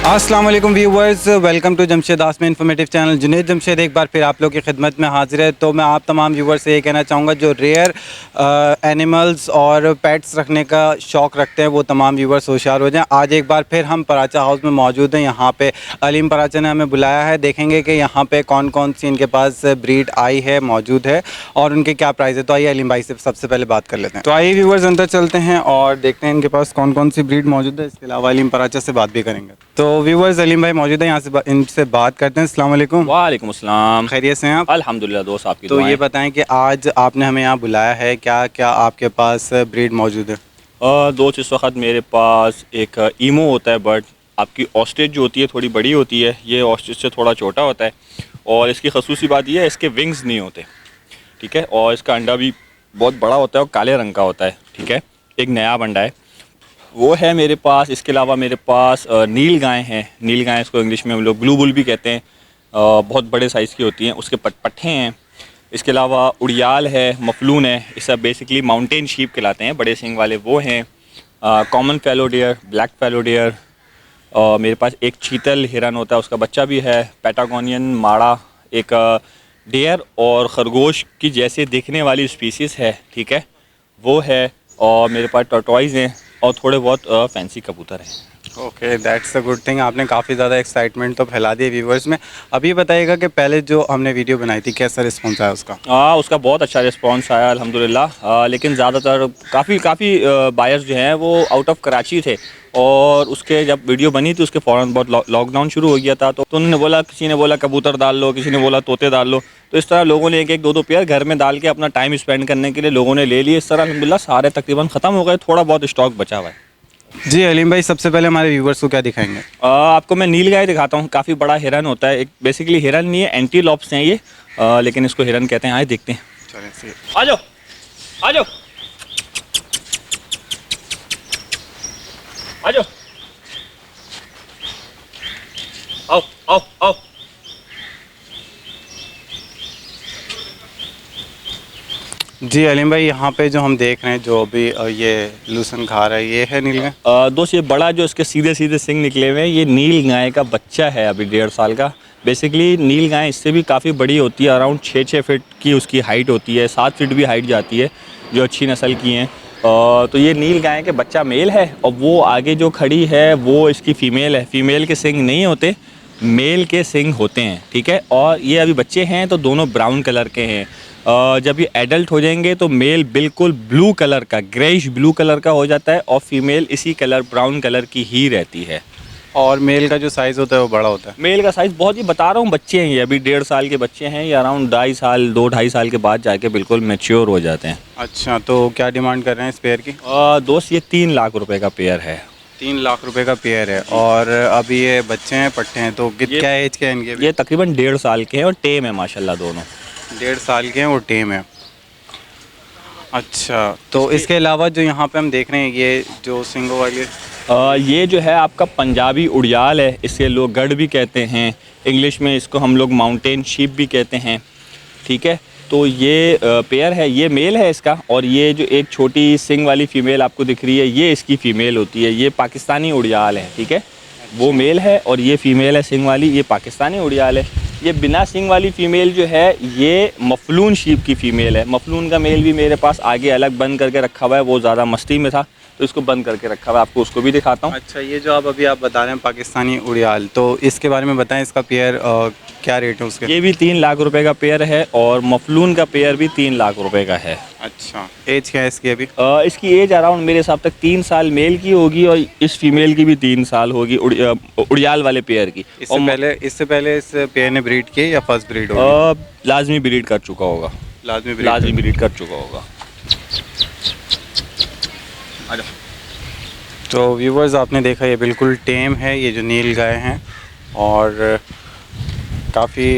अस्सलाम वालेकुम viewers, welcome to Jamshed Aasmi informative channel. Junaid Jamshed एक बार फिर आप लोग की खिदमत में हाजिर है। तो मैं आप तमाम व्यूवर्स से ये कहना चाहूँगा जो रेयर एनिमल्स और पेट्स रखने का शौक़ रखते हैं वो तमाम व्यूवर्स होशियार हो जाएं। आज एक बार फिर हम पराचा हाउस में मौजूद हैं। यहाँ पे अलीम पराचा ने हमें बुलाया है। देखेंगे कि यहाँ पे कौन कौन सी इनके पास ब्रीड आई है, मौजूद है और उनके क्या प्राइस है। तो आइए अलीम भाई से सबसे पहले बात कर लेते हैं। तो आइए व्यूवर्स अंदर चलते हैं और देखते हैं इनके पास कौन कौन सी ब्रीड मौजूद है। इसके अलावा अलीम पराचा से बात भी करेंगे। तो व्यूवर्स अलीम भाई मौजूद है, यहाँ से इनसे बात करते हैं। अस्सलाम वालेकुम। वालेकुम अस्सलाम। खैरियत से हैं आप? अल्हम्दुलिल्लाह दोस्त, आपकी तो ये बताएं कि आज आपने हमें यहाँ बुलाया है, क्या क्या आपके पास ब्रीड मौजूद है? दोस्त इस वक्त मेरे पास एक ईमो होता है बर्ड। आपकी ऑस्ट्रिच जो होती है थोड़ी बड़ी होती है, ये ऑस्ट्रिच से थोड़ा छोटा होता है और इसकी खसूसी बात यह है इसके विंग्स नहीं होते, ठीक है। और इसका अंडा भी बहुत बड़ा होता है और काले रंग का होता है, ठीक है। एक नया अंडा है वो है मेरे पास। इसके अलावा मेरे पास नील गाय हैं। नील गाय इसको इंग्लिश में हम लोग ब्लू बुल भी कहते हैं। बहुत बड़े साइज़ की होती हैं, उसके पट्ठे हैं। इसके अलावा उड़ियाल है, मफलून है, ये सब बेसिकली माउंटेन शीप कहलाते हैं, बड़े सिंग वाले वो हैं। कॉमन फैलो डियर, ब्लैक फैलो डियर। मेरे पास एक चीतल हिरन होता है, उसका बच्चा भी है। पैटागोनियन माड़ा एक डियर और खरगोश की जैसे दिखने वाली स्पीसीज़ है, ठीक है, वो है। और मेरे पास टर्टवाइज़ हैं और थोड़े बहुत फैंसी कबूतर हैं। Okay, that's a good thing. आपने काफ़ी ज़्यादा एक्साइटमेंट तो फैला दी व्यूवर्स में। अभी बताइएगा कि पहले जो हमने वीडियो बनाई थी कैसा रिस्पॉन्स आया उसका? उसका बहुत अच्छा रिस्पॉन्स आया अल्हम्दुलिल्लाह। लेकिन ज़्यादातर काफ़ी बायर्स जो हैं वो आउट ऑफ कराची थे और उसके जब वीडियो बनी थी उसके फ़ौरन बहुत लॉकडाउन शुरू हो गया था। तो उन्होंने बोला, किसी ने बोला कबूतर डाल लो, किसी ने बोला तोते डाल लो। तो इस तरह लोगों ने एक एक दो पेयर घर में डाल के अपना टाइम स्पेंड करने के लिए लोगों ने ले लिए। इस तरह अल्हम्दुलिल्लाह सारे तकरीबन ख़त्म हो गए, थोड़ा बहुत स्टॉक बचा हुआ है। जी अलीम भाई, सबसे पहले हमारे व्यूवर्स को क्या दिखाएंगे? आपको मैं नील गाय दिखाता हूँ। काफ़ी बड़ा हिरन होता है, एक बेसिकली हिरन नहीं है, एंटीलॉप्स हैं ये, लेकिन इसको हिरन कहते हैं। आए देखते हैं, आ जाओ आ जाओ आ जाओ, आओ आओ आओ। जी अलीम भाई, यहाँ पे जो हम देख रहे हैं जो अभी ये लूसन खा रहा है, ये है नील गाय? दोस्त ये बड़ा जो इसके सीधे सीधे सिंग निकले हुए हैं ये नील गाय का बच्चा है, अभी 1.5 साल का। बेसिकली नील गाय इससे भी काफ़ी बड़ी होती है, अराउंड 6 फीट की उसकी हाइट होती है, 7 फीट भी हाइट जाती है, जो अच्छी नस्ल की हैं। तो ये नील गाय के बच्चा मेल है और वो आगे जो खड़ी है वो इसकी फ़ीमेल है। फ़ीमेल के सिंग नहीं होते, मेल के सिंग होते हैं, ठीक है। और ये अभी बच्चे हैं तो दोनों ब्राउन कलर के हैं। जब ये एडल्ट हो जाएंगे तो मेल बिल्कुल ब्लू कलर का, ग्रेइश ब्लू कलर का हो जाता है और फीमेल इसी कलर ब्राउन कलर की ही रहती है। और मेल का जो साइज़ होता है वो बड़ा होता है? मेल का साइज़ बहुत ही, बता रहा हूँ, बच्चे हैं ये अभी 1.5 साल के बच्चे हैं। ये अराउंड 2.5 साल 2-2.5 साल के बाद जाके बिल्कुल मैच्योर हो जाते हैं। अच्छा, तो क्या डिमांड कर रहे हैं इस पेयर की? दोस्त ये 3 लाख रुपए का पेयर है। 3 लाख रुपए का पेयर है और अभी ये बच्चे हैं, पट्टे हैं, तो क्या एज के हैं इनके? ये तकरीबन 1.5 साल के हैं और टेम है माशाल्लाह दोनों। 1.5 साल के हैं और टेम है। अच्छा, तो इसके अलावा जो यहाँ पे हम देख रहे हैं ये जो सिंगों वाली, ये जो है आपका पंजाबी उड़ियाल है, इसे लोग गढ़ भी कहते हैं, इंग्लिश में इसको हम लोग माउंटेन शीप भी कहते हैं, ठीक है। तो ये पेयर है, ये मेल है इसका। और ये जो एक छोटी सिंग वाली फ़ीमेल आपको दिख रही है ये इसकी फ़ीमेल होती है। ये पाकिस्तानी उड़ियाल है, ठीक है। वो मेल है और ये फ़ीमेल है सिंग वाली, ये पाकिस्तानी उड़ियाल है। ये बिना सिंग वाली फ़ीमेल जो है ये मफलून शीप की फ़ीमेल है। मफलून का मेल भी मेरे पास आगे अलग बंद करके रखा हुआ है, वो ज़्यादा मस्ती में था तो इसको बंद करके रखा हुआ है, आपको उसको भी दिखाता हूँ। अच्छा, ये जो आप बता रहे हैं पाकिस्तानी उड़ियाल, तो इसके बारे में बताएं, इसका पेयर क्या रेट है उसके? ये भी 3 लाख रुपए का पेयर है और मफलून का पेयर भी 3 लाख रुपए का है। अच्छा, एज क्या है इसकी अभी? इसकी एज अराउंड मेरे हिसाब तक 3 साल मेल की होगी और इस फीमेल की भी 3 साल होगी, उड़ियाल वाले पेयर की। इससे पहले इस पेयर ने ब्रीड की या फर्स्ट ब्रीड होगी? लाजमी ब्रीड कर चुका होगा, लाजमी ब्रीड कर चुका होगा। तो व्यूवर्स आपने देखा ये बिल्कुल टेम है, ये जो नील गाय हैं और काफ़ी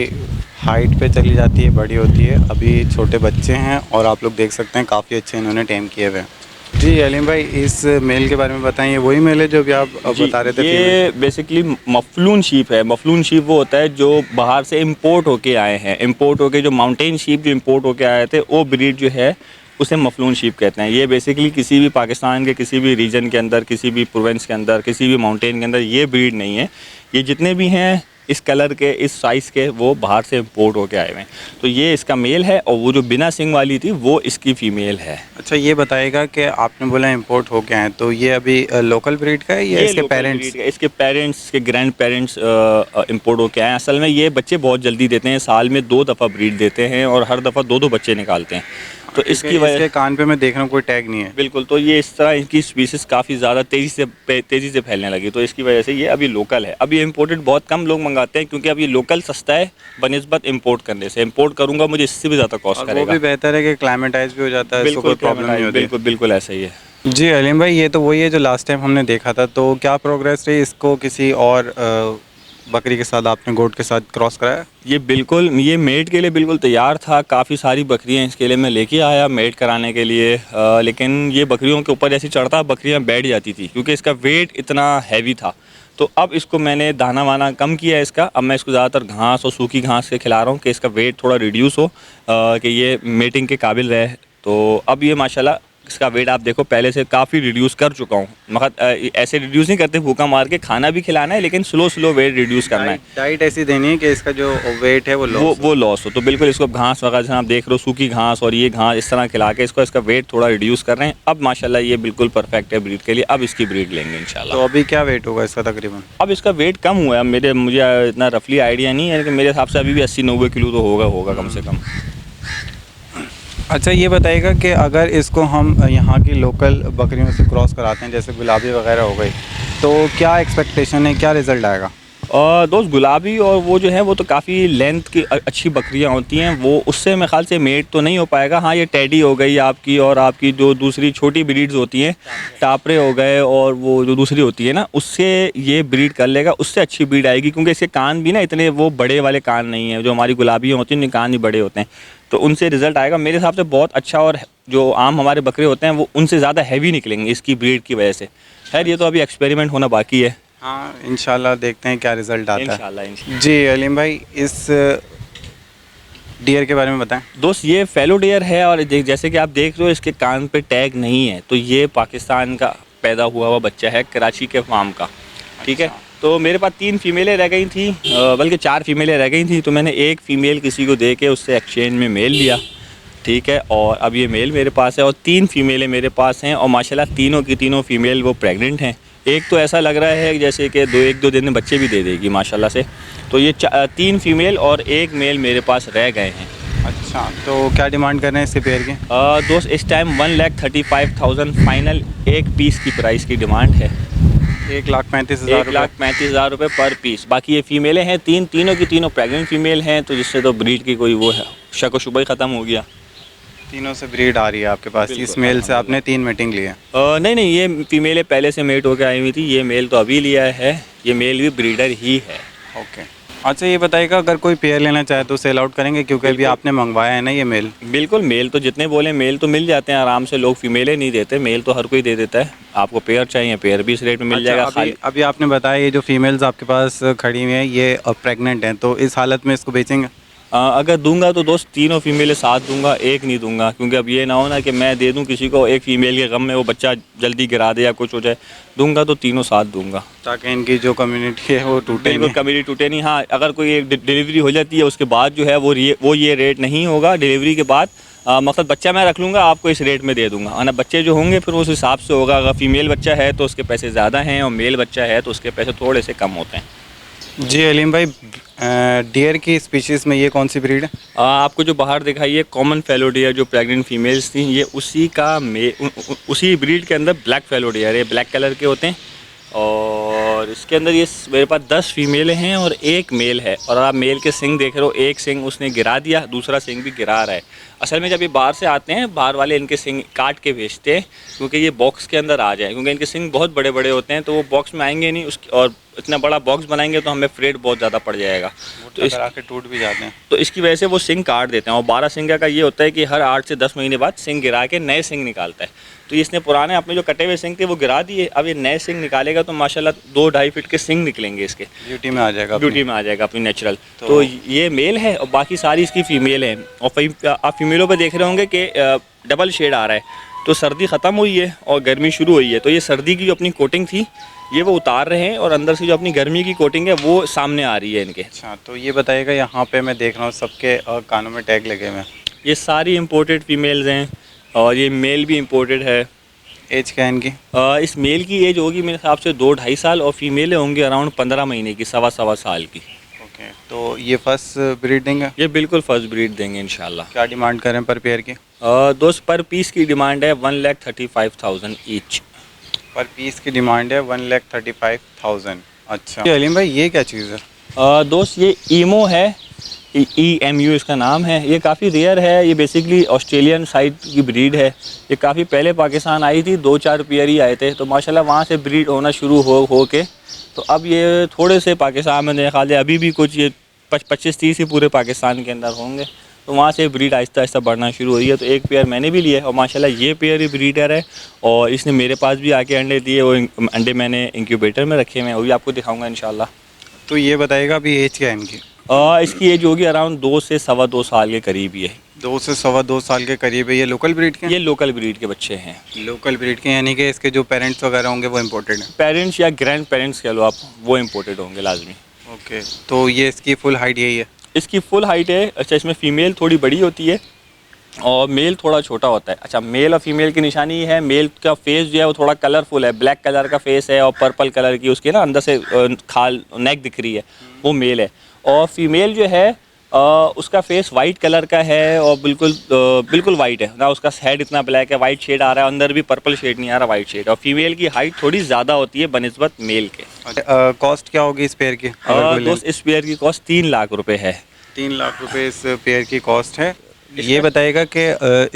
हाइट पे चली जाती है, बड़ी होती है। अभी छोटे बच्चे हैं और आप लोग देख सकते हैं काफ़ी अच्छे इन्होंने टेम किए हुए हैं। जी अलीम भाई, इस मेल के बारे में बताएं, वही मेल है जो अभी आप बता रहे थे? ये बेसिकली मफलून शीप है। मफलून शीप वो होता है जो बाहर से इम्पोर्ट होके आए हैं, इम्पोर्ट होके जो माउंटेन शीप जो इम्पोर्ट होके आए थे वो ब्रीड जो है उसे मफलून शीप कहते हैं। ये बेसिकली किसी भी पाकिस्तान के किसी भी रीजन के अंदर, किसी भी प्रोविंस के अंदर, किसी भी माउंटेन के अंदर ये ब्रीड नहीं है। ये जितने भी हैं इस कलर के, इस साइज़ के, वो बाहर से इम्पोर्ट होके आए हुए हैं। तो ये इसका मेल है और वो जो बिना सिंग वाली थी वो इसकी फ़ीमेल है। अच्छा, ये बताइएगा कि आपने बोला इंपोर्ट हो गए हैं, तो ये अभी लोकल ब्रीड का है या ये इसके local पेरेंट्स? breed का, इसके पेरेंट्स, इसके ग्रैंड पेरेंट्स इम्पोर्ट होके आए हैं। असल में ये बच्चे बहुत जल्दी देते हैं, साल में 2 दफ़ा ब्रीड देते हैं और हर दफ़ा 2-2 बच्चे निकालते हैं। तो इसकी वजह इसके कान पे मैं देख रहा हूँ कोई टैग नहीं है। बिल्कुल, तो ये इस तरह इनकी स्पीसीज़ काफ़ी ज़्यादा तेज़ी से फैलने लगी, तो इसकी वजह से ये अभी लोकल है। अभी इम्पोर्टेड बहुत कम लोग मंगाते हैं क्योंकि अब ये लोकल सस्ता है बनिस्बत इम्पोर्ट करने से। इम्पोर्ट करूँगा मुझे इससे भी ज़्यादा कॉस्ट और वो करेगा। भी बेहतर है कि क्लाइमेटाइज भी हो जाता है, इसको कोई प्रॉब्लम नहीं होती। बिल्कुल बिल्कुल ऐसा ही है। जी अलीम भाई, ये तो वही है जो लास्ट टाइम हमने देखा था, तो क्या प्रोग्रेस रही? इसको किसी और बकरी के साथ आपने गोट के साथ क्रॉस कराया? ये बिल्कुल, ये मेट के लिए बिल्कुल तैयार था। काफ़ी सारी बकरियां इसके लिए मैं लेके आया मेट कराने के लिए, लेकिन ये बकरियों के ऊपर जैसे चढ़ता बकरियां बैठ जाती थी क्योंकि इसका वेट इतना हैवी था। तो अब इसको मैंने दाना वाना कम किया है इसका। अब मैं इसको ज़्यादातर घास और सूखी घास के खिला रहा हूँ कि इसका वेट थोड़ा रिड्यूस हो, कि ये मेटिंग के काबिल रहे। तो अब ये माशाल्लाह इसका वेट आप देखो पहले से काफ़ी रिड्यूस कर चुका हूँ। मगर ऐसे रिड्यूस नहीं करते भूखा मार के, खाना भी खिलाना है लेकिन स्लो वेट रिड्यूस करना है। डाइट ऐसी देनी है कि इसका जो वेट है वो लॉस हो। तो बिल्कुल इसको घास वगैरह जैसे आप देख रहे हो, सूखी घास और ये घास इस तरह खिला के इसका वेट थोड़ा रिड्यूस कर रहे हैं। अब माशाल्लाह ये बिल्कुल परफेक्ट है ब्रीड के लिए। अब इसकी ब्रीड लेंगे इंशाल्लाह। तो अभी क्या वेट होगा इसका तकरीबन? अब इसका वेट कम हुआ है, मुझे इतना रफली आइडिया नहीं है, लेकिन मेरे हिसाब से अभी भी 80-90 किलो तो होगा कम से कम। अच्छा, ये बताइएगा कि अगर इसको हम यहाँ की लोकल बकरियों से क्रॉस कराते हैं, जैसे गुलाबी वगैरह हो गई, तो क्या एक्सपेक्टेशन है, क्या रिज़ल्ट आएगा? दोस्त गुलाबी और वो जो है वो तो काफ़ी लेंथ की अच्छी बकरियां होती हैं, वो उससे मेरे ख्याल से मेट तो नहीं हो पाएगा। हाँ, ये टेडी हो गई आपकी, और आपकी जो दूसरी छोटी ब्रीड्स होती हैं, टापरे हो गए, और वो जो दूसरी होती है ना, उससे ये ब्रीड कर लेगा, उससे अच्छी ब्रीड आएगी क्योंकि इसके कान भी ना इतने वो बड़े वाले कान नहीं हैं। जो हमारी गुलाबियाँ होती हैं उनके कान भी बड़े होते हैं, तो उनसे रिज़ल्ट आएगा मेरे हिसाब से बहुत अच्छा। और जो आम हमारे बकरे होते हैं वो उनसे ज़्यादा हैवी निकलेंगे इसकी ब्रीड की वजह से। खैर, ये तो अभी एक्सपेरिमेंट होना बाकी है। हाँ, इंशाल्लाह देखते हैं क्या रिज़ल्ट आता है। इंशाल्लाह। जी अलीम भाई, इस डियर के बारे में बताएं। दोस्त, ये फेलो डियर है और जैसे कि आप देख रहे हो इसके कान पे टैग नहीं है, तो ये पाकिस्तान का पैदा हुआ हुआ बच्चा है, कराची के फार्म का। ठीक है, तो मेरे पास 3 फीमेलें रह गई थी, बल्कि 4 फीमेलें रह गई थी, तो मैंने एक फ़ीमेल किसी को दे के उससे एक्सचेंज में मेल लिया। ठीक है, और अब ये मेल मेरे पास है और 3 फीमेलें मेरे पास हैं, और माशाल्लाह तीनों की तीनों फीमेल वो प्रेग्नेंट हैं। एक तो ऐसा लग रहा है जैसे कि 1-2 दिन में बच्चे भी दे देगी माशाल्लाह से। तो ये 3 फीमेल और 1 मेल मेरे पास रह गए हैं। अच्छा, तो क्या डिमांड कर रहे हैं इससे पेयर के? दोस्त, इस टाइम 1,35,000 फाइनल एक पीस की प्राइस की डिमांड है। 1,35,000 1,35,000 रुपये पर पीस। बाकी ये फीमेलें हैं, तीनों की तीनों प्रेग्नेंट फीमेल हैं, तो जिससे तो ब्रीड की कोई वो है शक व शुबा ही ख़त्म हो गया। तीनों से ब्रीड आ रही है आपके पास? इस मेल से आपने 3 मीटिंग ली है? नहीं, ये फीमेलें पहले से मेट होकर आई हुई थी, ये मेल तो अभी लिया है। ये मेल भी ब्रीडर ही है। ओके। अच्छा, ये बताइएगा अगर कोई पेयर लेना चाहे तो सेल आउट करेंगे, क्योंकि अभी आपने मंगवाया है ना ये मेल? बिल्कुल, मेल तो जितने बोले मेल तो मिल जाते हैं आराम से। लोग फीमेलें नहीं देते, मेल तो हर कोई दे देता है। आपको पेयर चाहिए, पेयर भी इस रेट में मिल जाएगा। अभी आपने बताया ये जो फीमेल्स आपके पास खड़ी हुई हैं ये प्रेग्नेंट हैं, तो इस हालत में इसको बेचेंगे? अगर दूंगा तो दोस्त तीनों फीमेलें साथ दूंगा, एक नहीं दूंगा, क्योंकि अब ये ना हो ना कि मैं दे दूं किसी को, एक फीमेल के गम में वो बच्चा जल्दी गिरा दे या कुछ हो जाए। दूंगा तो तीनों साथ दूंगा, ताकि इनकी जो कम्युनिटी है वो टूटे नहीं। कम्युनिटी टूटे नहीं। हाँ, अगर कोई एक डिलीवरी हो जाती है उसके बाद जो है वो ये रेट नहीं होगा डिलीवरी के बाद। मकसद बच्चा मैं रख लूँगा, आपको इस रेट में दे दूँगा, और ना बच्चे जो होंगे फिर उस हिसाब से होगा। अगर फीमेल बच्चा है तो उसके पैसे ज़्यादा हैं, और मेल बच्चा है तो उसके पैसे थोड़े से कम होते हैं। जी अलीम भाई, डियर की स्पीशीज़ में ये कौन सी ब्रीड है? आपको जो बाहर दिखाई है कॉमन फेलो डियर जो प्रेग्नेंट फीमेल्स थी, ये उसी का उसी ब्रीड के अंदर ब्लैक फेलो डियर है, ब्लैक कलर के होते हैं। और इसके अंदर ये मेरे पास 10 फीमेलें हैं और 1 मेल है। और आप मेल के सिंग देख रहे हो, एक सिंग उसने गिरा दिया, दूसरा सिंग भी गिरा रहा है। असल में जब ये बाहर से आते हैं, बाहर वाले इनके सिंग काट के भेजते हैं क्योंकि ये बॉक्स के अंदर आ जाए, क्योंकि इनके सिंग बहुत बड़े बड़े होते हैं, तो वो बॉक्स में आएंगे नहीं। और इतना बड़ा बॉक्स बनाएंगे तो हमें फ्रेट बहुत ज़्यादा पड़ जाएगा, तो इस के टूट भी जाते हैं। तो इसकी वजह से वो सिंग काट देते हैं। और 12 सिंग का ये होता है कि हर 8 से 10 महीने बाद सिंग गिरा के नए सिंग निकालता है। तो इसने पुराने अपने जो कटे हुए सिंग थे वो गिरा दिए, अब ये नए सिंग निकालेगा तो माशाल्लाह 2-2.5 फीट के सिंग निकलेंगे इसके। ब्यूटी में आ जाएगा अपनी नेचुरल। तो ये मेल है और बाकी सारी इसकी फीमेल है। और आप फीमेल फीमेलों पे देख रहे होंगे कि डबल शेड आ रहा है, तो सर्दी ख़त्म हुई है और गर्मी शुरू हुई है, तो ये सर्दी की जो अपनी कोटिंग थी ये वो उतार रहे हैं और अंदर से जो अपनी गर्मी की कोटिंग है वो सामने आ रही है इनके। अच्छा, तो ये बताइएगा, यहाँ पे मैं देख रहा हूँ सबके कानों में टैग लगे हुए हैं। ये सारी इंपोर्टेड फीमेल्स हैं और ये मेल भी इंपोर्टेड है। एज क्या है इनकी? इस मेल की एज होगी मेरे हिसाब से 2-2.5 साल और फीमेल होंगी अराउंड 15 महीने की, 1.25 साल की। ओके, तो ये फर्स्ट ब्रीडिंग है? ये बिल्कुल फर्स्ट ब्रीड देंगे इंशाल्लाह। क्या डिमांड करें पर पेयर की? दोस्त पर पीस की डिमांड है 1,35,000 ईच। पर पीस की डिमांड है 1,35,000। अच्छा जी अलीम भाई, ये क्या चीज़ है? दोस्त ये ईमो है, EMU इसका नाम है। ये काफ़ी रेयर है, ये बेसिकली ऑस्ट्रेलियन साइड की ब्रीड है। ये काफ़ी पहले पाकिस्तान आई थी, 2-4 पेयर ही आए थे, तो माशाल्लाह वहाँ से ब्रीड होना शुरू हो के तो अब ये थोड़े से पाकिस्तान में मेरे ख्याल है अभी भी कुछ ये 25-30 ही पूरे पाकिस्तान के अंदर होंगे, तो वहाँ से ब्रीड आहिस्ता आहिस्ता बढ़ना शुरू हुई है। तो एक पेयर मैंने भी लिया है और माशाल्लाह ये पेयर ही ब्रीडर है और इसने मेरे पास भी आके अंडे दिए। वो अंडे मैंने इंक्यूबेटर में रखे हुए हैं, वो भी आपको दिखाऊंगा इंशाल्लाह। तो ये बताइएगा अभी एज क्या है इनकी? इसकी एज होगी अराउंड 2 से 2.25 साल के करीब ही है। 2 से 2.25 साल के करीब है। ये लोकल ब्रीड के हैं? ये लोकल ब्रीड के बच्चे हैं। लोकल ब्रीड के, यानी कि इसके जो पेरेंट्स वगैरह होंगे वो इम्पोर्टेड हैं? पेरेंट्स या ग्रैंड पेरेंट्स कह लो आप, वो इम्पोर्टेड होंगे लाजमी। ओके, तो ये इसकी फुल हाइट यही है? इसकी फुल हाइट है। अच्छा, इसमें फ़ीमेल थोड़ी बड़ी होती है और मेल थोड़ा छोटा होता है। अच्छा, मेल और फीमेल की निशानी है, मेल का फेस जो है वो थोड़ा कलरफुल है, ब्लैक कलर का फेस है और पर्पल कलर की उसकी ना अंदर से खाल नेक दिख रही है, वो मेल है। और फीमेल जो है उसका फेस वाइट कलर का है और बिल्कुल वाइट है ना, उसका हेड इतना ब्लैक है, वाइट शेड आ रहा है, अंदर भी पर्पल शेड नहीं आ रहा, वाइट शेड। और फीमेल की हाइट थोड़ी ज़्यादा होती है बनिस्बत मेल के। कॉस्ट क्या होगी इस पेयर की? दोस्त इस पेयर की कॉस्ट 3 लाख रुपए है। 3 लाख रुपए इस पेयर की कॉस्ट है। ये बताइएगा कि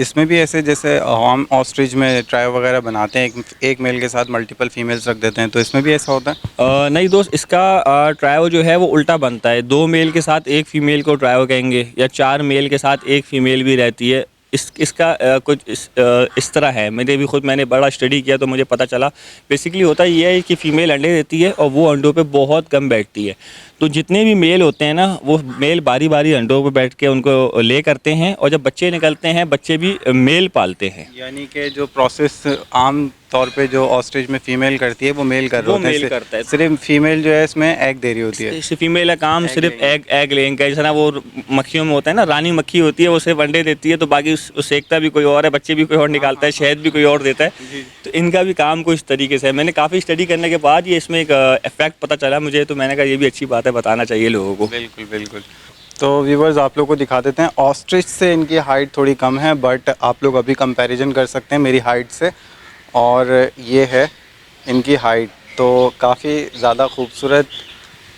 इसमें भी ऐसे जैसे हम ऑस्ट्रिच में ट्राई वगैरह बनाते हैं, एक मेल के साथ मल्टीपल फीमेल्स रख देते हैं, तो इसमें भी ऐसा होता है? नहीं दोस्त, इसका ट्रायो जो है वो उल्टा बनता है। 2 मेल के साथ एक फ़ीमेल को ट्रायो कहेंगे या 4 मेल के साथ एक फ़ीमेल भी रहती है। इसका कुछ इस तरह है। मैंने बड़ा स्टडी किया तो मुझे पता चला। बेसिकली होता ये है कि फ़ीमेल अंडे देती है और वो अंडों पे बहुत कम बैठती है, तो जितने भी मेल होते हैं ना वो मेल बारी बारी अंडों पे बैठ के उनको ले करते हैं और जब बच्चे निकलते हैं बच्चे भी मेल पालते हैं। यानी कि जो प्रोसेस आम तौर पे जो ऑस्ट्रिच में फीमेल करती है वो मेल कर रहा होता है, करता है। सिर्फ फीमेल जो है इसमें एग दे रही होती है। फीमेल का काम सिर्फ एग लेने का, जैसे ना वो मक्खियों में होता है ना, रानी मक्खी होती है, वो सिर्फ अंडे देती है, तो बाकी सेकता भी कोई और है, बच्चे भी कोई और निकालता है, शहद भी कोई और देता है। तो इनका भी काम कुछ तरीके से है। मैंने काफ़ी स्टडी करने के बाद ये इसमें एक इफेक्ट पता चला मुझे, तो मैंने कहा ये भी अच्छी बात है, बताना चाहिए लोगों को। बिल्कुल बिल्कुल। तो व्यूवर्स आप लोग को दिखा देते हैं, ऑस्ट्रिच से इनकी हाइट थोड़ी कम है, बट आप लोग अभी कंपैरिजन कर सकते हैं मेरी हाइट से, और ये है इनकी हाइट। तो काफ़ी ज़्यादा खूबसूरत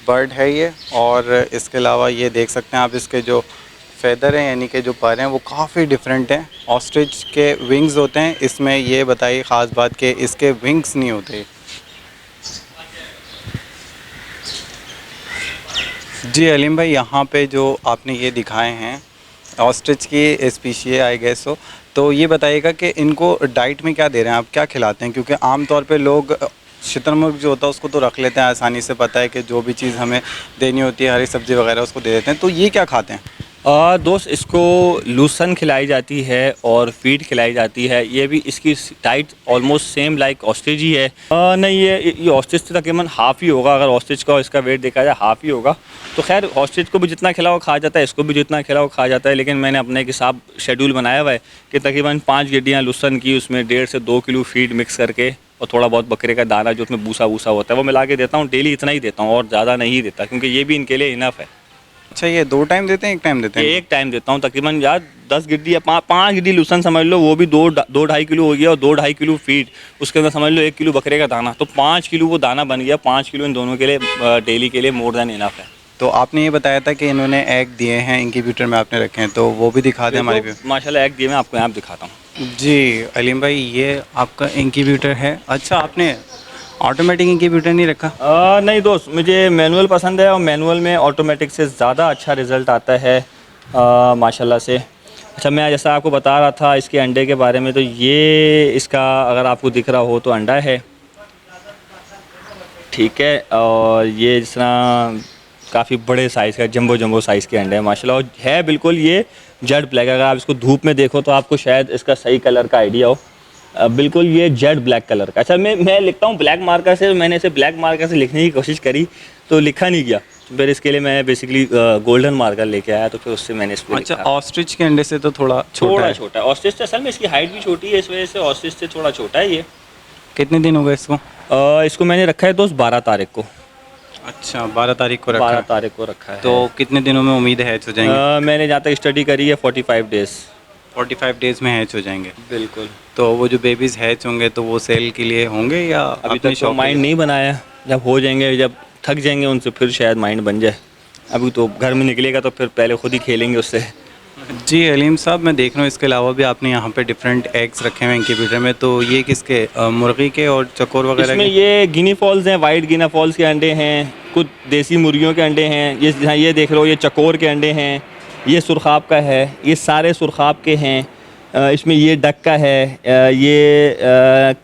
बर्ड है ये। और इसके अलावा ये देख सकते हैं आप, इसके जो फेदर हैं यानी कि जो पर हैं वो काफ़ी डिफरेंट हैं। ऑस्ट्रिच के विंग्स होते हैं, इसमें ये बताइए ख़ास बात कि इसके विंग्स नहीं होते। जी अलीम भाई, यहाँ पे जो आपने ये दिखाए हैं ऑस्ट्रिच की स्पीशी आई गेस हो, तो ये बताइएगा कि इनको डाइट में क्या दे रहे हैं आप, क्या खिलाते हैं? क्योंकि आम तौर पे लोग शुतुरमुर्ग जो होता है उसको तो रख लेते हैं, आसानी से पता है कि जो भी चीज़ हमें देनी होती है हरी सब्ज़ी वगैरह उसको दे देते हैं, तो ये क्या खाते हैं? दोस्त इसको लूसन खिलाई जाती है और फीड खिलाई जाती है। ये भी इसकी diet almost same like ostrich ही है। नहीं, ये ऑस्ट्रिच से तकरीबन हाफ़ ही होगा, अगर ऑस्ट्रिच का इसका वेट देखा जाए हाफ़ ही होगा। तो खैर ऑस्ट्रिच को भी जितना खिलाओ खा जाता है, इसको भी जितना खिलाओ खा जाता है, लेकिन मैंने अपने हिसाब शेड्यूल बनाया हुआ है कि तकरीबन 5 गिड्डियाँ लूसन की, उसमें 1.5 से 2 किलो फीड मिक्स करके और थोड़ा बहुत बकरे का दाना जो उसमें भूसा वूसा होता है वो मिला के देता हूँ। डेली इतना ही देता हूँ और ज़्यादा नहीं देता, क्योंकि ये भी इनके लिए इनफ है। अच्छा, ये 2 टाइम देते हैं, 1 टाइम देते हैं? एक टाइम देता हूँ तकरीबन यार 10 गिड्डी या 5 गिड्डी लूसन समझ लो, वो भी 2-2.5 किलो हो गया, और 2-2.5 किलो फीड, उसके अंदर समझ लो 1 किलो बकरे का दाना, तो 5 किलो वो दाना बन गया। 5 किलो इन दोनों के लिए डेली के लिए मोर देन इनफ है। तो आपने ये बताया था कि इन्होंने एग दिए हैं, इंक्यूबेटर में आपने रखे हैं, तो वो भी दिखा दें हमारे पे। माशाल्लाह एग दिए, मैं आपको यहाँ दिखाता हूँ। जी अलीम भाई, ये आपका इंक्यूबेटर है। अच्छा, आपने ऑटोमेटिक इंक्यूबेटर नहीं रखा? नहीं दोस्त, मुझे मैनुअल पसंद है और मैनुअल में ऑटोमेटिक से ज़्यादा अच्छा रिज़ल्ट आता है माशाल्लाह से। अच्छा, मैं जैसा आपको बता रहा था इसके अंडे के बारे में, तो ये इसका अगर आपको दिख रहा हो तो अंडा है, ठीक है। और ये जिस तरह काफ़ी बड़े साइज़ का जंबो साइज़ के अंडे हैं माशाल्लाह, और है बिल्कुल ये जेड ब्लैक। अगर आप इसको धूप में देखो तो आपको शायद इसका सही कलर का आइडिया हो। बिल्कुल ये जेड ब्लैक कलर का। अच्छा मैं लिखता हूँ ब्लैक मार्कर से, मैंने इसे ब्लैक मार्कर से लिखने की कोशिश करी तो लिखा नहीं गया, तो फिर इसके लिए मैं बेसिकली गोल्डन मार्कर लेके आया, तो फिर उससे मैंने इस पर अच्छा, ऑस्ट्रिच के अंडे से तो थोड़ा छोटा है। छोटा है ऑस्ट्रिच से, असल में इसकी हाइट भी छोटी है, इस वजह से ऑस्ट्रिच से थोड़ा छोटा है ये। कितने दिन हो गए इसको? इसको मैंने रखा है दोस्त 12 तारीख को। अच्छा, 12 तारीख को रखा 12 है। तारीख को रखा है। तो कितने दिनों में उम्मीद है हैच हो जाएंगे? मैंने जहाँ तक स्टडी करी है 45 डेज़। 45 डेज़ में हैच हो जाएंगे। बिल्कुल। तो वो जो बेबीज़ हैच होंगे तो वो सेल के लिए होंगे या अभी अपने तक तो माइंड नहीं बनाया, जब हो जाएंगे, जब थक जाएंगे उनसे फिर शायद माइंड बन जाए। अभी तो घर में निकलेगा तो फिर पहले खुद ही खेलेंगे उससे। जी अलीम साहब, मैं देख रहा हूँ इसके अलावा भी आपने यहाँ पे डिफरेंट एग्स रखे हुए हैं इंक्यूबेटर में, तो ये किसके, मुर्गी के और चकोर वगैरह इसमें के? ये गिनी फॉल्स हैं, वाइट गिना फॉल्स के अंडे हैं, कुछ देसी मुर्गियों के अंडे हैं, ये देख लो, ये चकोर के अंडे हैं, ये सुरखाब का है, ये सारे सुरखाब के हैं। इसमें ये डक का है, ये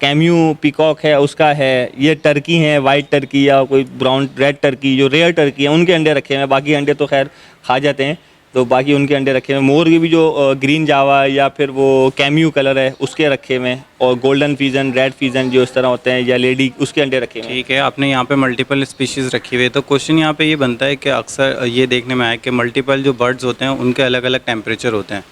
कैम्यू पीकॉक है उसका है, ये टर्की हैं, वाइट टर्की या कोई ब्राउन रेड टर्की, जो रेयर टर्की है उनके अंडे रखे हैं। बाकी अंडे तो खैर खा जाते हैं, तो बाकी उनके अंडे रखे हुए। मोर की भी जो ग्रीन जावा या फिर वो कैम्यू कलर है उसके रखे हुए हैं, और गोल्डन फीजन, रेड फीजन जो इस तरह होते हैं, या लेडी, उसके अंडे रखे हुए हैं। ठीक है, आपने यहाँ पे मल्टीपल स्पीशीज़ रखी हुई है, तो क्वेश्चन यहाँ पे ये बनता है कि अक्सर ये देखने में आया कि मल्टीपल जो बर्ड्स होते हैं उनके अलग अलग टेम्परेचर होते हैं।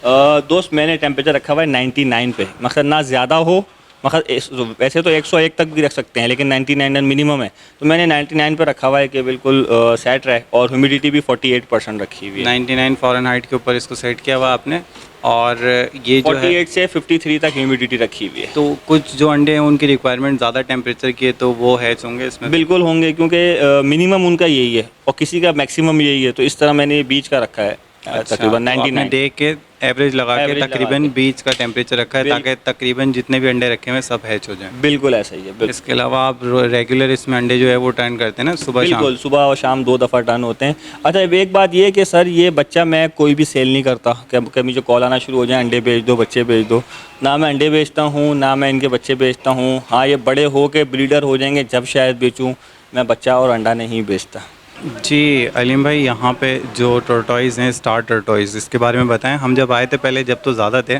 दोस्त मैंने टेम्परेचर रखा हुआ है 99 पे, मकसद ना ज़्यादा हो, मकसद वैसे तो 101 तक भी रख सकते हैं लेकिन 99 मिनिमम है, तो मैंने 99 पे रखा हुआ है कि बिल्कुल सेट रहे। और ह्यूमिडिटी भी 48% रखी हुई है। 99 फ़ारेनहाइट के ऊपर इसको सेट किया हुआ आपने, और ये जो है 48 से 53 तक ह्यूमिडिटी रखी हुई है। तो कुछ जो अंडे हैं उनकी रिक्वायरमेंट ज़्यादा टेम्परेचर की है, तो वो हैच होंगे इसमें? बिल्कुल होंगे, क्योंकि मिनिमम उनका यही है और किसी का मैक्सिमम यही है, तो इस तरह मैंने बीच का रखा है। तकरीबन 99 देख के एवरेज लगा के Average लगा तकरीबन के। 20 का टेम्परेचर रखा है, ताकि तकरीबन जितने भी अंडे रखे हुए हैं सब हैच हो जाएं। बिल्कुल ऐसा ही है। बिल्कुल इसके अलावा आप रेगुलर इसमें अंडे जो है वो टर्न करते हैं ना, सुबह शाम? बिल्कुल, सुबह और शाम 2 दफ़ा टर्न होते हैं। अच्छा, एक बात ये है कि सर ये बच्चा मैं कोई भी सेल नहीं करता, कि मुझे कॉल आना शुरू हो जाए अंडे बेच दो, बच्चे बेच दो। ना मैं अंडे बेचता हूँ, ना मैं इनके बच्चे बेचता हूँ। हाँ, ये बड़े हो के ब्रीडर हो जाएंगे जब शायद बेचूँ, मैं बच्चा और अंडा नहीं बेचता। जी अलीम भाई, यहाँ पे जो टर्टॉइज़ हैं, स्टार टर्टॉइज़, इसके बारे में बताएं। हम जब आए थे पहले, जब तो ज़्यादा थे।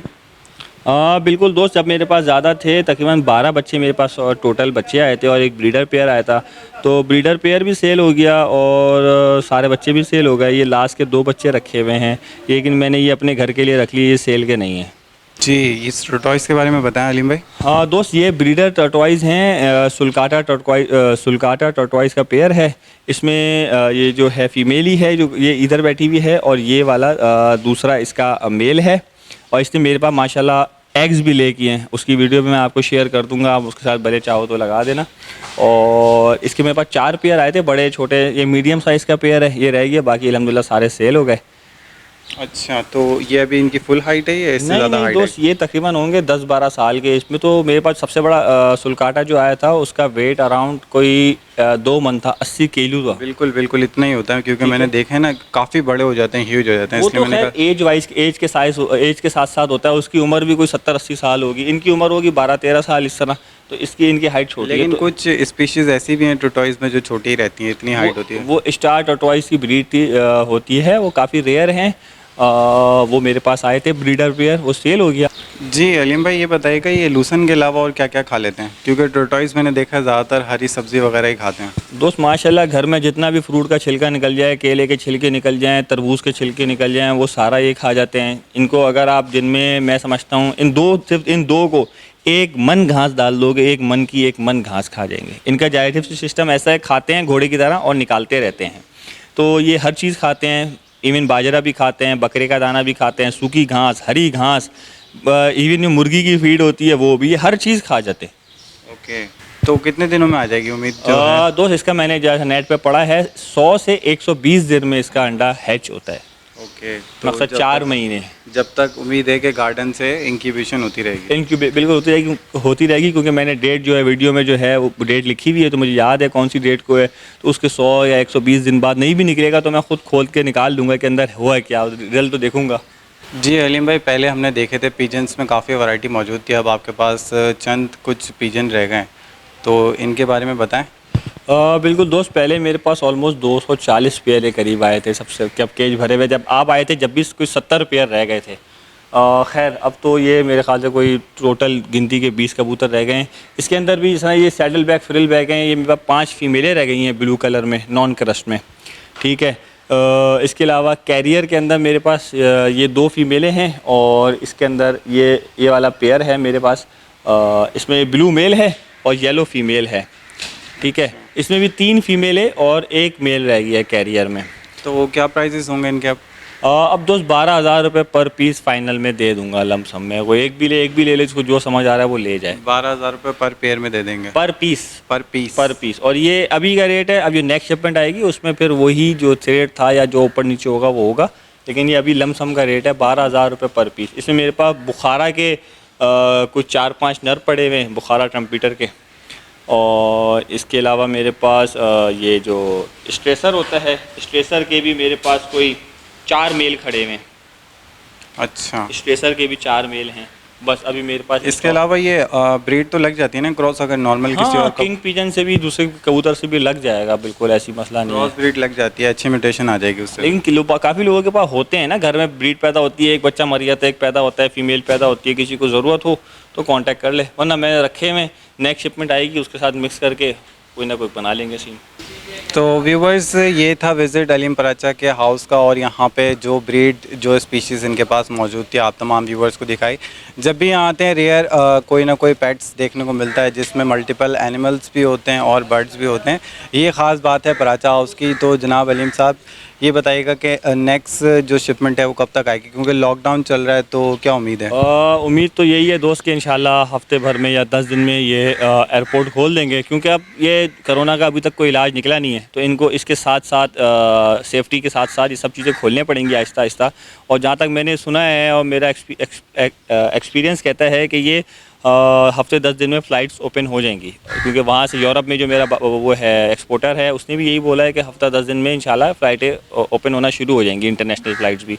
बिल्कुल दोस्त, जब मेरे पास ज़्यादा थे, तकरीबन 12 बच्चे मेरे पास और टोटल बच्चे आए थे, और एक ब्रीडर पेयर आया था, तो ब्रीडर पेयर भी सेल हो गया और सारे बच्चे भी सेल हो गए। ये लास्ट के 2 बच्चे रखे हुए हैं, लेकिन मैंने ये अपने घर के लिए रख लिए, ये सेल के नहीं हैं। जी, इस टर्टॉइज़ के बारे में बताएं अलीम भाई। हाँ दोस्त, ये ब्रीडर टर्टॉइज़ हैं, सुल्काटा टर्टॉइज़ का पेयर है। इसमें ये जो है फीमेल ही है, जो ये इधर बैठी हुई है, और ये वाला दूसरा इसका मेल है। और इसने मेरे पास माशाल्लाह एग्स भी ले किए हैं, उसकी वीडियो भी मैं आपको शेयर कर दूंगा, आप उसके साथ भले चाहो तो लगा देना। और इसके मेरे पास 4 पेयर आए थे, बड़े छोटे। ये मीडियम साइज़ का पेयर है, ये रह गया, बाकी अल्हम्दुलिल्लाह सारे सेल हो गए। अच्छा, तो ये अभी इनकी फुल हाइट है या इससे ज़्यादा हाइट है? दोस्त, ये तकरीबन होंगे 10-12 साल के। इसमें तो मेरे पास सबसे बड़ा सुल्काटा जो आया था, उसका वेट अराउंड कोई 2 मन था, 80 किलो था। बिल्कुल बिल्कुल, इतना ही होता है, क्योंकि मैंने देखा है ना, काफ़ी बड़े हो जाते हैं, ह्यूज हो जाते हैं, वो इसलिए तो मैंने खैर एज वाइज, एज के साथ साथ होता है। उसकी उम्र भी कोई 70-80 साल होगी, इनकी उम्र होगी 12-13 साल इस तरह, तो इसकी इनकी हाइट छोटी है। लेकिन तो कुछ स्पीशीज़ ऐसी भी हैं टर्टॉइज़ में जो छोटी ही रहती हैं, इतनी हाइट होती है। वो स्टार टर्टॉइज़ की ब्रीड होती है, वो काफ़ी रेयर हैं। वो मेरे पास आए थे ब्रीडर पेयर, वो सेल हो गया। जी अलीम भाई, ये बताइएगा, ये लूसन के अलावा और क्या क्या खा लेते हैं? क्योंकि टर्टॉइज़ मैंने देखा है ज़्यादातर हरी सब्ज़ी वगैरह ही खाते हैं। दोस्त माशाल्लाह, घर में जितना भी फ्रूट का छिलका निकल जाए, केले के छिलके निकल जाएं, तरबूज के छिलके निकल जाएं, वो सारा ये खा जाते हैं। इनको अगर आप दिन में, मैं समझता हूँ सिर्फ इन दो को 1 मन घास डाल दोगे, 1 मन की 1 मन घास खा जाएंगे। इनका डाइजेस्टिव सिस्टम ऐसा है, खाते हैं घोड़े की तरह और निकालते रहते हैं। तो ये हर चीज़ खाते हैं, इवन बाजरा भी खाते हैं, बकरे का दाना भी खाते हैं, सूखी घास, हरी घास, इवन जो मुर्गी की फीड होती है वो भी, ये हर चीज़ खा जाते हैं। ओके, तो कितने दिनों में आ जाएगी उम्मीद जो है? दोस्त, इसका मैंने जो है नेट पे पढ़ा है, 100 से 120 दिन में इसका अंडा हैच होता है। ओके, मकसद 4 महीने। जब तक उम्मीद है कि गार्डन से इंक्यूबेशन होती रहेगी। बिल्कुल होती रहेगी, क्योंकि मैंने डेट जो है वीडियो में जो है वो डेट लिखी हुई है, तो मुझे याद है कौन सी डेट को है। तो उसके 100 या 120 दिन बाद नहीं भी निकलेगा तो मैं खुद खोल के निकाल दूंगा कि अंदर हुआ है क्या, रिजल्ट तो देखूंगा। जी अलीम भाई, पहले हमने देखे थे पिजन्स में काफ़ी वैरायटी मौजूद थी, अब आपके पास चंद कुछ पिजन रह गए हैं, तो इनके बारे में बताएं। बिल्कुल दोस्त, पहले मेरे पास ऑलमोस्ट 240 पेयर के करीब आए थे सबसे, जब केज भरे हुए, जब आप आए थे जब भी कोई 70 पेयर रह गए थे। खैर अब तो ये मेरे ख्याल से कोई टोटल गिनती के 20 कबूतर रह गए हैं। इसके अंदर भी जैसा ये सैडल बैग फ्रिल बैग हैं, ये मेरे पास 5 फीमेलें रह गई हैं ब्लू कलर में, नॉन क्रस्ट में, ठीक है। इसके अलावा कैरियर के अंदर मेरे पास ये 2 फीमेलें हैं, और इसके अंदर ये वाला पेयर है मेरे पास। इसमें ब्लू मेल है और येलो फीमेल है, ठीक है। इसमें भी 3 फीमेलें और 1 मेल रह गया है कैरियर में। तो क्या प्राइसेस होंगे इनके अब? अब दोस्त 12,000 रुपये पर पीस फाइनल में दे दूंगा लमसम में। वो एक भी ले इसको जो समझ आ रहा है वो ले जाए। 12,000 रुपये पर पेयर में दे देंगे? पर पीस। पर पीस। और ये अभी का रेट है। अब जो नेक्स्ट शिपमेंट आएगी उसमें फिर वही जो रेट था या जो ऊपर नीचे होगा वो होगा, लेकिन ये अभी लमसम का रेट है 12,000 रुपये पर पीस। इसमें मेरे पास बुखारा के कुछ 4-5 नर पड़े हुए हैं, बुखारा ट्रम्पीटर के। और इसके अलावा मेरे पास ये जो स्ट्रेसर होता है, स्ट्रेसर के भी मेरे पास कोई 4 मेल खड़े हुए हैं। अच्छा, स्ट्रेसर के भी 4 मेल हैं बस अभी मेरे पास। इसके अलावा ये ब्रीड तो लग जाती है ना क्रॉस, अगर नॉर्मल किसी और किंग पिजन से भी दूसरे कबूतर से भी लग जाएगा, बिल्कुल ऐसी मसला नहीं है। क्रॉस ब्रीड लग जाती है, अच्छी म्यूटेशन आ जाएगी उससे। लेकिन काफ़ी लोगों के पास होते हैं ना, घर में ब्रीड पैदा होती है, एक बच्चा मर जाता है, एक पैदा होता है, फीमेल पैदा होती है, किसी को ज़रूरत हो तो कांटेक्ट कर ले, वरना मैंने रखे में नेक्स्ट शिपमेंट आएगी उसके साथ मिक्स करके कोई ना कोई बना लेंगे सीन। तो व्यूवर्स, ये था विज़िट अलीम पराचा के हाउस का, और यहाँ पे जो ब्रीड जो स्पीशीज़ इनके पास मौजूद थी आप तमाम व्यूवर्स को दिखाई। जब भी यहाँ आते हैं रेयर कोई ना कोई पेट्स देखने को मिलता है जिसमें मल्टीपल एनिमल्स भी होते हैं और बर्ड्स भी होते हैं। ये ख़ास बात है पराचा हाउस की। तो जनाब अलीम साहब ये बताइएगा कि नेक्स्ट जो शिपमेंट है वो कब तक आएगी, क्योंकि लॉकडाउन चल रहा है, तो क्या उम्मीद है? उम्मीद तो यही है दोस्त कि इंशाल्लाह हफ्ते भर में या 10 दिन में ये एयरपोर्ट खोल देंगे, क्योंकि अब ये कोरोना का अभी तक कोई इलाज निकला नहीं है, तो इनको इसके साथ साथ सेफ्टी के साथ साथ ये सब चीज़ें खोलने पड़ेंगी आहिस्ता आहिस्ता। और जहाँ तक मैंने सुना है और मेरा एक्सपीरियंस कहता है कि ये हफ्ते 10 दिन में फ़्लाइट्स ओपन हो जाएंगी, क्योंकि वहाँ से यूरोप में जो मेरा वो है एक्सपोर्टर है, उसने भी यही बोला है कि हफ्ता 10 दिन में इंशाल्लाह फ़्लाइटें ओपन होना शुरू हो जाएंगी, इंटरनेशनल फ़्लाइट्स भी।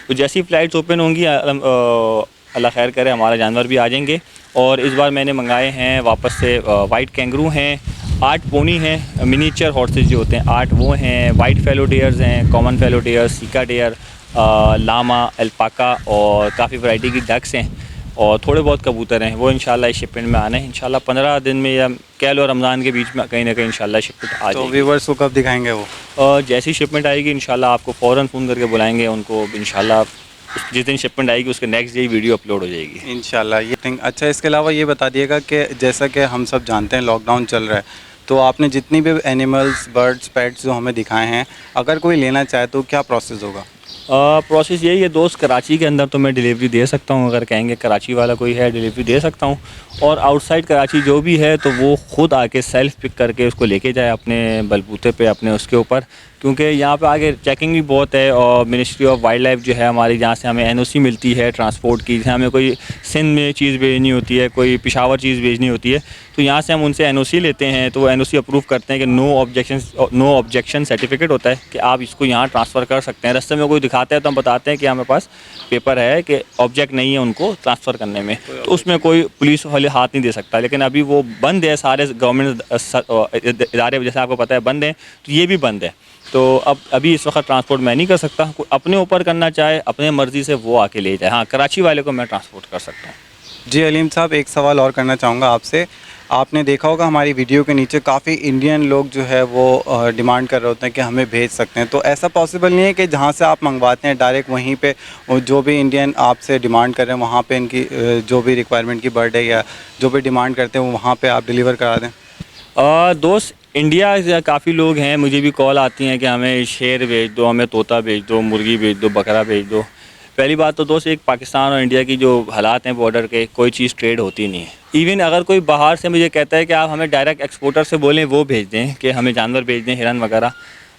तो जैसी फ़्लाइट्स ओपन होंगी अल्लाह खैर करे हमारा जानवर भी आ जाएंगे। और इस बार मैंने मंगाए हैं वापस से वाइट कैंगरू हैं, 8 पोनी हैं, मिनीचर हॉर्सेस जो होते हैं 8 वो हैं, वाइट फेलो डेयर्स हैं, common fallow deer, sika deer, llama, alpaca, और काफ़ी वैरायटी की डक्स हैं, और थोड़े बहुत कबूतर हैं। वो इंशाल्लाह इस शिपमेंट में आना है इंशाल्लाह 15 दिन में, या कह लो रमज़ान के बीच में कहीं ना कहीं इंशाल्लाह शिपमेंट आ तो जाएगी। व्यूवर्स को कब दिखाएंगे वो? जैसी शिपमेंट आएगी इंशाल्लाह आपको फ़ौरन फ़ोन करके बुलाएंगे उनको। इंशाल्लाह जिस दिन शिपमेंट आएगी उसके नेक्स्ट डे वीडियो अपलोड हो जाएगी इंशाल्लाह। ये थिंक अच्छा। इसके अलावा ये बता दिएगा कि जैसा कि हम सब जानते हैं लॉकडाउन चल रहा है, तो आपने जितनी भी एनिमल्स, बर्ड्स, पेट्स जो हमें दिखाए हैं, अगर कोई लेना चाहे तो क्या प्रोसेस होगा? प्रोसेस यही है दोस्त, कराची के अंदर तो मैं डिलीवरी दे सकता हूँ, अगर कहेंगे कराची वाला कोई है डिलीवरी दे सकता हूँ। और आउटसाइड कराची जो भी है तो वो ख़ुद आके सेल्फ पिक करके उसको लेके जाए अपने बलबूते पे, अपने उसके ऊपर, क्योंकि यहाँ पे आगे चेकिंग भी बहुत है। और मिनिस्ट्री ऑफ वाइल्ड लाइफ जो है हमारी, जहाँ से हमें NOC मिलती है ट्रांसपोर्ट की, जहाँ हमें कोई सिंध में चीज़ भेजनी होती है, कोई पेशावर चीज़ भेजनी होती है, तो यहाँ से हम उनसे NOC लेते हैं, तो वो NOC अप्रूव करते हैं कि नो ऑब्जेक्शन सर्टिफिकेट होता है कि आप इसको यहाँ ट्रांसफ़र कर सकते हैं। रास्ते में कोई दिखाता है तो हम बताते हैं कि हमारे पास पेपर है कि ऑब्जेक्ट नहीं है उनको ट्रांसफ़र करने में, तो उसमें कोई पुलिस वाले हाथ नहीं दे सकता। लेकिन अभी वो बंद है, सारे गवर्नमेंट इदारे जैसे आपको पता है बंद हैं, तो ये भी बंद है। तो अब अभी इस वक्त ट्रांसपोर्ट मैं नहीं कर सकता। कोई अपने ऊपर करना चाहे अपने मर्ज़ी से वो आके ले जाए। हाँ, कराची वाले को मैं ट्रांसपोर्ट कर सकता हूँ। जी अलीम साहब, एक सवाल और करना चाहूँगा आपसे। आपने देखा होगा हमारी वीडियो के नीचे काफ़ी इंडियन लोग जो है वो डिमांड कर रहे होते हैं कि हमें भेज सकते हैं, तो ऐसा पॉसिबल नहीं है कि जहाँ से आप मंगवाते हैं डायरेक्ट वहीं पे जो भी इंडियन आपसे डिमांड कर रहे हैं वहाँ पे इनकी जो भी रिक्वायरमेंट की बर्ड है या जो भी डिमांड करते हैं वहाँ पे आप डिलीवर करा दें? दोस्त, इंडिया से काफ़ी लोग हैं, मुझे भी कॉल आती हैं कि हमें शेर भेज दो, हमें तोता भेज दो, मुर्गी भेज दो, बकरा भेज दो। पहली बात तो दोस्त, एक पाकिस्तान और इंडिया की जो हालात हैं बॉर्डर के, कोई चीज़ ट्रेड होती नहीं है। इवन अगर कोई बाहर से मुझे कहता है कि आप हमें डायरेक्ट एक्सपोर्टर से बोलें वो भेज दें कि हमें जानवर भेज दें, हिरन वगैरह,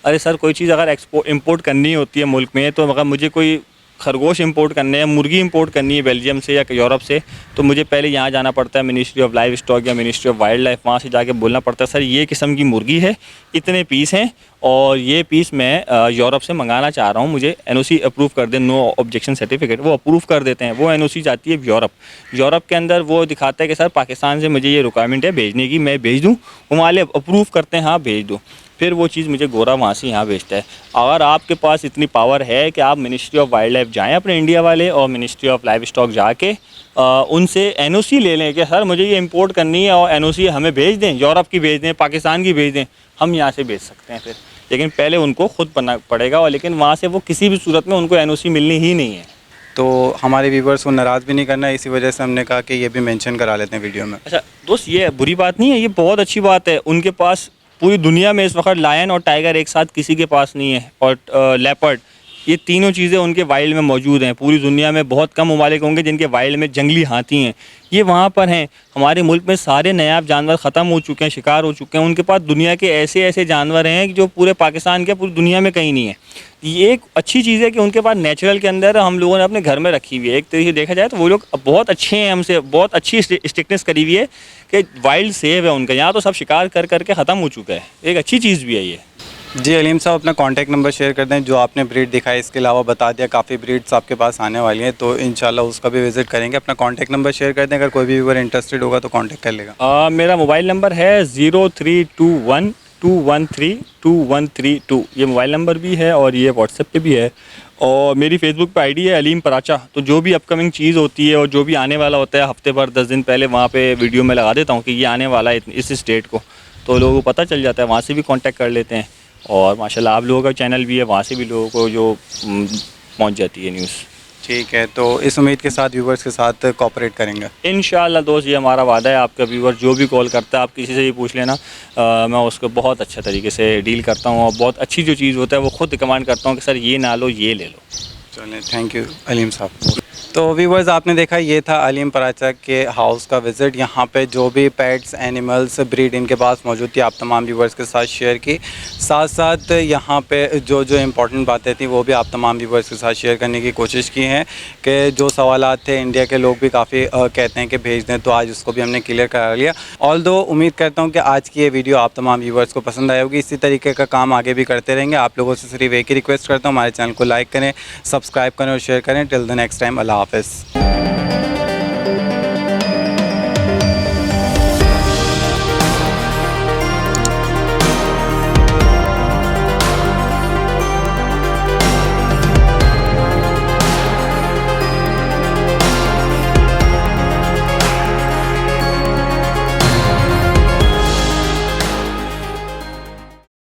अरे सर कोई चीज़ अगर इंपोर्ट करनी होती है मुल्क में, तो अगर मुझे कोई खरगोश इंपोर्ट करने हैं, मुर्गी इंपोर्ट करनी है बेल्जियम से या यूरोप से, तो मुझे पहले यहाँ जाना पड़ता है मिनिस्ट्री ऑफ लाइव स्टॉक या मिनिस्ट्री ऑफ वाइल्ड लाइफ, वहाँ से जाके बोलना पड़ता है सर ये किस्म की मुर्गी है, इतने पीस हैं और ये पीस मैं यूरोप से मंगाना चाह रहा हूँ, मुझे एनओसी अप्रूव कर दें, नो ऑब्जेक्शन सर्टिफिकेट, वो अप्रूव कर देते हैं। वो एनओसी जाती है यूरोप के अंदर, वो दिखाता है कि सर पाकिस्तान से मुझे ये रिक्वायरमेंट है भेजने की, मैं भेज दूँ, वो वाले अप्रूव करते हैं हाँ भेज दूँ, फिर वो चीज़ मुझे गोरा वहाँ से यहाँ भेजता है। अगर आपके पास इतनी पावर है कि आप मिनिस्ट्री ऑफ वाइल्ड लाइफ जाएँ अपने इंडिया वाले और मिनिस्ट्री ऑफ लाइव स्टॉक जाके उनसे एनओसी ले लें कि सर मुझे ये इंपोर्ट करनी है और एनओसी हमें भेज दें, यूरोप की भेज दें, पाकिस्तान की भेज दें, हम यहाँ से भेज सकते हैं फिर। लेकिन पहले उनको खुद बनना पड़ेगा, और लेकिन वहाँ से वो किसी भी सूरत में उनको एनओसी मिलनी ही नहीं है। तो हमारे व्यूवर्स को नाराज़ भी नहीं करना है, इसी वजह से हमने कहा कि ये भी मेंशन करा लेते हैं वीडियो में। अच्छा दोस्त, ये बुरी बात नहीं है, ये बहुत अच्छी बात है। उनके पास पूरी दुनिया में इस वक्त लायन और टाइगर एक साथ किसी के पास नहीं है, और लेपर्ड, ये तीनों चीज़ें उनके वाइल्ड में मौजूद हैं। पूरी दुनिया में बहुत कम ममालिक होंगे जिनके वाइल्ड में जंगली हाथी हैं, ये वहाँ पर हैं। हमारे मुल्क में सारे नायाब जानवर ख़त्म हो चुके हैं, शिकार हो चुके हैं। उनके पास दुनिया के ऐसे ऐसे जानवर हैं कि जो पूरे पाकिस्तान के, पूरी दुनिया में कहीं नहीं है। ये एक अच्छी चीज़ है कि उनके पास नेचुरल के अंदर हम लोगों ने अपने घर में रखी हुई है। एक तरीके से देखा जाए तो वो लोग बहुत अच्छे हैं, हमसे बहुत अच्छी स्ट्रिक्टनेस करी हुई है कि वाइल्ड सेव है उनका। यहाँ तो सब शिकार कर करके ख़त्म हो चुका है, एक अच्छी चीज़ भी है ये। जी अलीम साहब, अपना कॉन्टैक्ट नंबर शेयर कर दें। जो आपने ब्रीड दिखाई, इसके अलावा बता दिया काफ़ी ब्रीड्स आपके पास आने वाली हैं, तो इंशाल्लाह उसका भी विज़िट करेंगे। अपना कॉन्टैक्ट नंबर शेयर कर दें, अगर कोई भी व्यूअर इंटरेस्टेड होगा तो कॉन्टैक्ट कर लेगा। मेरा मोबाइल नंबर है 0321213232, ये मोबाइल नंबर भी है और ये व्हाट्सएप पे भी है, और मेरी फेसबुक पे आईडी है अलीम पराचा। तो जो भी अपकमिंग चीज़ होती है और जो भी आने वाला होता है, हफ्ते भर 10 दिन पहले वहाँ पे वीडियो में लगा देता हूँ कि ये आने वाला है इस डेट को, तो लोगों को पता चल जाता है, वहाँ से भी कांटेक्ट कर लेते हैं। और माशाल्लाह आप लोगों का चैनल भी है, वहाँ से भी लोगों को जो पहुँच जाती है न्यूज़। ठीक है, तो इस उम्मीद के साथ व्यूवर्स के साथ कोऑपरेट करेंगे इंशाल्लाह दोस्त, ये हमारा वादा है। आपका व्यूवर जो भी कॉल करता है, आप किसी से भी पूछ लेना, मैं उसको बहुत अच्छा तरीके से डील करता हूँ, और बहुत अच्छी जो चीज़ होता है वो खुद रिकमेंड करता हूँ कि सर ये ना लो, ये ले लो। चलें, थैंक यू अलीम साहब। तो व्यूवर्स, आपने देखा ये था अलीम पराचा के हाउस का विज़िट। यहाँ पे जो भी पेट्स, एनिमल्स, ब्रीड इनके पास मौजूद थी, आप तमाम व्यूवर्स के साथ शेयर की। साथ साथ यहाँ पे जो जो इम्पोर्टेंट बातें थी वो भी आप तमाम व्यूवर्स के साथ शेयर करने की कोशिश की हैं, कि जो सवालात थे इंडिया के लोग भी काफ़ी कहते हैं कि भेज दें, तो आज उसको भी हमने क्लियर करा लिया। ऑल्दो उम्मीद करता हूँ कि आज की ये वीडियो आप तमाम व्यूवर्स को पसंद आई होगी। इसी तरीके का काम आगे भी करते रहेंगे। आप लोगों से सिर्फ एक ही रिक्वेस्ट करता हूँ, हमारे चैनल को लाइक करें, सब्सक्राइब करें और शेयर करें। टिल द नेक्स्ट टाइम, अल्लाह हाफ़िज़।